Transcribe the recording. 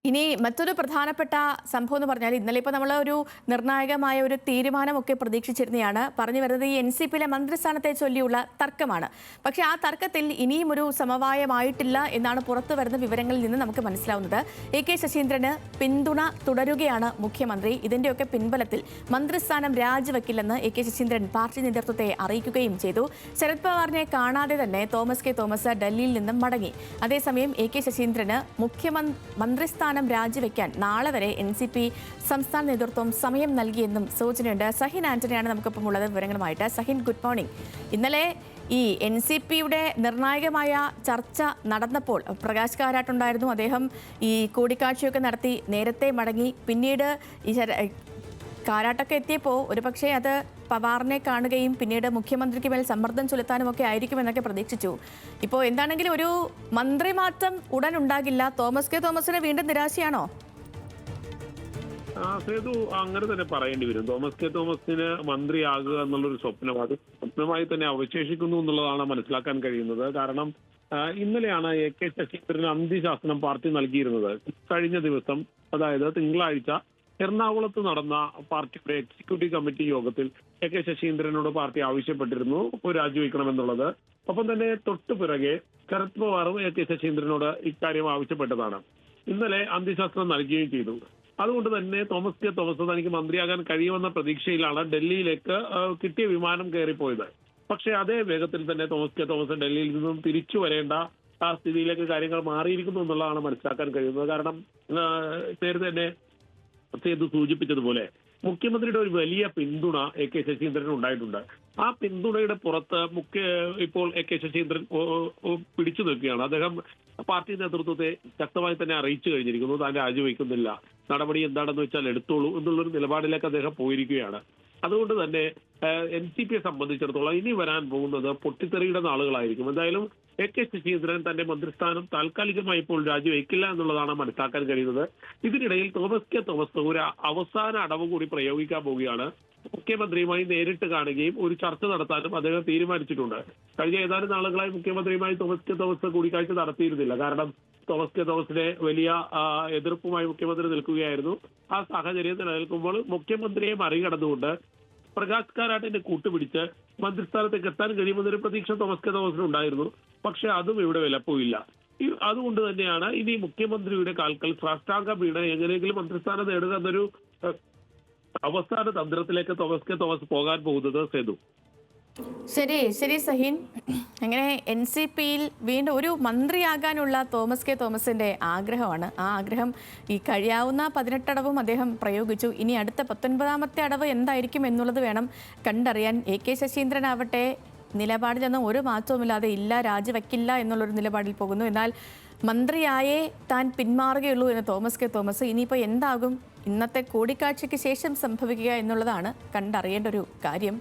ഇനി മറ്റൊരു പ്രധാനപ്പെട്ട സംഭവം എന്ന് പറഞ്ഞാൽ ഇന്നലെ ഇപ്പോൾ നമ്മൾ ഒരു നിർണായകമായ ഒരു തീരുമാനമൊക്കെ പ്രതീക്ഷിച്ചിരുന്നതാണ്. പറഞ്ഞു വരുന്നത് ഈ NCPയിലെ മന്ത്രിസ്ഥാനത്തെ ചൊല്ലിയുള്ള തർക്കമാണ്. പക്ഷേ ആ തർക്കത്തിൽ ഇനിയും ഒരു സമവായമായിട്ടില്ല എന്നാണ് പുറത്തു വരുന്ന വിവരങ്ങളിൽ നിന്ന് നമുക്ക് മനസ്സിലാവുന്നത്. AK ശശീന്ദ്രന് പിന്തുണ തുടരുകയാണ് മുഖ്യമന്ത്രി. ഇതിൻ്റെയൊക്കെ പിൻബലത്തിൽ മന്ത്രിസ്ഥാനം രാജിവെക്കില്ലെന്ന് AK ശശീന്ദ്രൻ പാർട്ടി നേതൃത്വത്തെ അറിയിക്കുകയും ചെയ്തു. ശരത് പവാറിനെ കാണാതെ തന്നെ തോമസ് കെ തോമസ് ഡൽഹിയിൽ നിന്നും മടങ്ങി. അതേസമയം AK ശശീന്ദ്രന് മന്ത്രിസ്ഥാനം രാജിവെക്കാൻ നാളെ വരെ NCP സംസ്ഥാന നേതൃത്വം സമയം നൽകിയെന്നും സൂചനയുണ്ട്. സഹിൻ ആന്റണിയാണ് നമുക്കിപ്പം ഉള്ളത് വിവരങ്ങളുമായിട്ട്. Sahin, good morning. ഇന്നലെ ഈ NCPയുടെ നിർണായകമായ ചർച്ച നടന്നപ്പോൾ പ്രകാശ് കാരാട്ടുണ്ടായിരുന്നു. അദ്ദേഹം ഈ കൂടിക്കാഴ്ചയൊക്കെ നടത്തി നേരത്തെ മടങ്ങി. പിന്നീട് ഈ കാരാട്ടൊക്കെ എത്തിയപ്പോൾ ഒരുപക്ഷെ അത് പവാറിനെ കാണുകയും പിന്നീട് മുഖ്യമന്ത്രിക്ക് മേൽ സമ്മർദ്ദം ചെലുത്താനുമൊക്കെ ആയിരിക്കുമെന്നൊക്കെ പ്രതീക്ഷിച്ചു. ഇപ്പോൾ എന്താണെങ്കിലും ഒരു മന്ത്രിമാറ്റം ഉടൻ ഉണ്ടാകില്ല. തോമസ് കെ തോമസിന് വീണ്ടും നിരാശയാണോ? സേതു, അങ്ങനെ തന്നെ പറയേണ്ടി വരും. തോമസ് കെ തോമസിന് മന്ത്രിയാകുക എന്നുള്ളൊരു സ്വപ്നം അത് സ്വപ്നമായി തന്നെ അവശേഷിക്കുന്നു എന്നുള്ളതാണ് മനസ്സിലാക്കാൻ കഴിയുന്നത്. കാരണം ഇന്നലെയാണ് AK ശശീന്ദ്രന് അന്ത്യശാസനം പാർട്ടി നൽകിയിരുന്നത്. കഴിഞ്ഞ ദിവസം, അതായത് തിങ്കളാഴ്ച എറണാകുളത്ത് നടന്ന പാർട്ടിയുടെ എക്സിക്യൂട്ടീവ് കമ്മിറ്റി യോഗത്തിൽ AK ശശീന്ദ്രനോട് പാർട്ടി ആവശ്യപ്പെട്ടിരുന്നു രാജിവെക്കണമെന്നുള്ളത്. ഒപ്പം തന്നെ തൊട്ടു പിറകെ ശരത് പവാറും AK ശശീന്ദ്രനോട് ഇക്കാര്യം ആവശ്യപ്പെട്ടതാണ്. ഇന്നലെ അന്ത്യശാസനം നൽകുകയും ചെയ്തു. അതുകൊണ്ട് തന്നെ തോമസ് കെ തോമസ് തനിക്ക് മന്ത്രിയാകാൻ കഴിയുമെന്ന പ്രതീക്ഷയിലാണ് ഡൽഹിയിലേക്ക് കിട്ടിയ വിമാനം കയറിപ്പോയത്. പക്ഷേ അതേ വേഗത്തിൽ തന്നെ തോമസ് കെ തോമസ് ഡൽഹിയിൽ നിന്നും തിരിച്ചു വരേണ്ട ആ സ്ഥിതിയിലേക്ക് കാര്യങ്ങൾ മാറിയിരിക്കുന്നു എന്നുള്ളതാണ് മനസ്സിലാക്കാൻ കഴിയുന്നത്. കാരണം നേരത്തെ തന്നെ സേതു സൂചിപ്പിച്ചതുപോലെ മുഖ്യമന്ത്രിയുടെ ഒരു വലിയ പിന്തുണ AK ശശീന്ദ്രൻ ഉണ്ടായിട്ടുണ്ട്. ആ പിന്തുണയുടെ പുറത്ത് ഇപ്പോൾ AK ശശീന്ദ്രൻ പിടിച്ചു നിൽക്കുകയാണ്. അദ്ദേഹം പാർട്ടി നേതൃത്വത്തെ ശക്തമായി തന്നെ അറിയിച്ചു കഴിഞ്ഞിരിക്കുന്നു. താൻ രാജിവെക്കുന്നില്ല, നടപടി എന്താണെന്ന് വെച്ചാൽ എടുത്തോളൂ എന്നുള്ളൊരു നിലപാടിലേക്ക് അദ്ദേഹം പോയിരിക്കുകയാണ്. അതുകൊണ്ട് തന്നെ NCPയെ സംബന്ധിച്ചിടത്തോളം ഇനി വരാൻ പോകുന്നത് പൊട്ടിത്തെറിയുടെ നാളുകളായിരിക്കും. എന്തായാലും AK ശശീന്ദ്രൻ തന്റെ മന്ത്രിസ്ഥാനം താൽക്കാലികമായി ഇപ്പോൾ രാജിവെക്കില്ല എന്നുള്ളതാണ് മനസ്സിലാക്കാൻ കഴിയുന്നത്. ഇതിനിടയിൽ തോമസ് കെ തോമസ് ഒരു അവസാന അടവ് കൂടി പ്രയോഗിക്കാൻ പോവുകയാണ്. മുഖ്യമന്ത്രിയുമായി നേരിട്ട് കാണുകയും ഒരു ചർച്ച നടത്താനും അദ്ദേഹം തീരുമാനിച്ചിട്ടുണ്ട്. കഴിഞ്ഞ ഏതാനും നാളുകളായി മുഖ്യമന്ത്രിയുമായി തോമസ് കെ തോമസ് കൂടിക്കാഴ്ച നടത്തിയിരുന്നില്ല. കാരണം തോമസ് കെ തോമസിന്റെ വലിയ എതിർപ്പുമായി മുഖ്യമന്ത്രി നിൽക്കുകയായിരുന്നു. ആ സാഹചര്യം നിലനിൽക്കുമ്പോൾ മുഖ്യമന്ത്രിയെ മറികടന്നുകൊണ്ട് പ്രകാശ് കാരാട്ടിന്റെ കൂട്ടുപിടിച്ച് മന്ത്രിസ്ഥാനത്തേക്ക് എത്താൻ കഴിയുമെന്നൊരു പ്രതീക്ഷ തോമസ് കെ തോമസിന് ഉണ്ടായിരുന്നു. പക്ഷെ അതും ഇവിടെ വിലപ്പോയില്ല. അതുകൊണ്ട് തന്നെയാണ് ഇനി മുഖ്യമന്ത്രിയുടെ കാൽക്കൽ സാഷ്ടാംഗം വീണ് എങ്ങനെയെങ്കിലും മന്ത്രിസ്ഥാനം നേടുക എന്നൊരു അവസാന തന്ത്രത്തിലേക്ക് തോമസ് കെ തോമസ് പോകാൻ പോകുന്നത്. സേതു, ശരി സഹീൻ. അങ്ങനെ NCPയിൽ വീണ്ടും ഒരു മന്ത്രിയാകാനുള്ള തോമസ് കെ തോമസിന്റെ ആഗ്രഹമാണ്. ആ ആഗ്രഹം ഈ കഴിയാവുന്ന 18 അടവും അദ്ദേഹം പ്രയോഗിച്ചു. ഇനി അടുത്ത 19ാമത്തെ അടവ് എന്തായിരിക്കും എന്നുള്ളത് വേണം കണ്ടറിയാൻ. AK ശശീന്ദ്രനാവട്ടെ നിലപാടിലൊന്നും ഒരു മാറ്റവുമില്ലാതെ ഇല്ല, രാജിവെക്കില്ല എന്നുള്ളൊരു നിലപാടിൽ പോകുന്നു. എന്നാൽ മന്ത്രിയായേ താൻ പിന്മാറുകയുള്ളൂ എന്ന് തോമസ് കെ തോമസ്. ഇനിയിപ്പോൾ എന്താകും ഇന്നത്തെ കൂടിക്കാഴ്ചയ്ക്ക് ശേഷം സംഭവിക്കുക എന്നുള്ളതാണ് കണ്ടറിയേണ്ട ഒരു കാര്യം.